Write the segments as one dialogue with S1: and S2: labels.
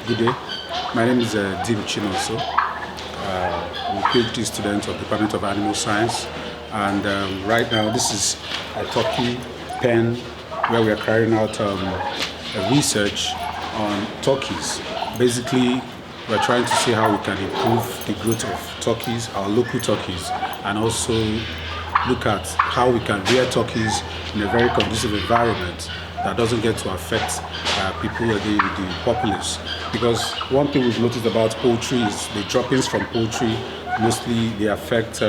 S1: Good day. My name is Dean Chinonso. I'm a PhD student of the Department of Animal Science, and right now this is a turkey pen where we are carrying out a research on turkeys. Basically, we're trying to see how we can improve the growth of turkeys, our local turkeys, and also look at how we can rear turkeys in a very conducive environment that doesn't get to affect people, the populace. Because one thing we've noticed about poultry is the droppings from poultry, mostly they affect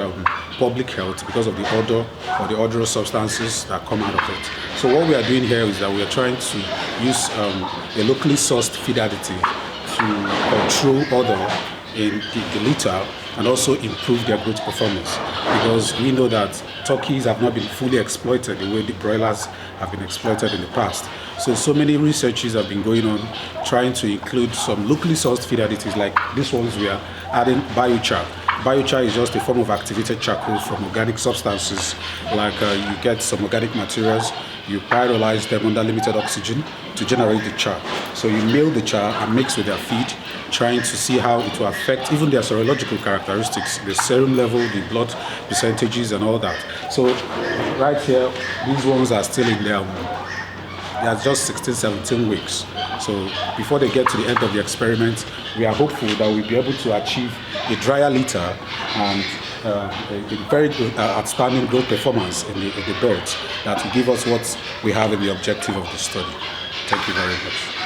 S1: public health because of the odor or the odorous substances that come out of it. So what we are doing here is that we are trying to use a locally sourced feed additive to control odor in the litter and also improve their growth performance, because we know that turkeys have not been fully exploited the way the broilers have been exploited in the past. So many researches have been going on trying to include some locally sourced feed additives like these ones we are adding biochar. Biochar is just a form of activated charcoal from organic substances, like you get some organic materials, you pyrolyze them under limited oxygen to generate the char. So you mill the char and mix with their feed, trying to see how it will affect even their serological characteristics, the serum level, the blood percentages and all that. So right here, these ones are still in their they are just 16, 17 weeks. So before they get to the end of the experiment, we are hopeful that we'll be able to achieve a drier litter and a very good, outstanding growth performance in the birds that will give us what we have in the objective of the study. Thank you very much.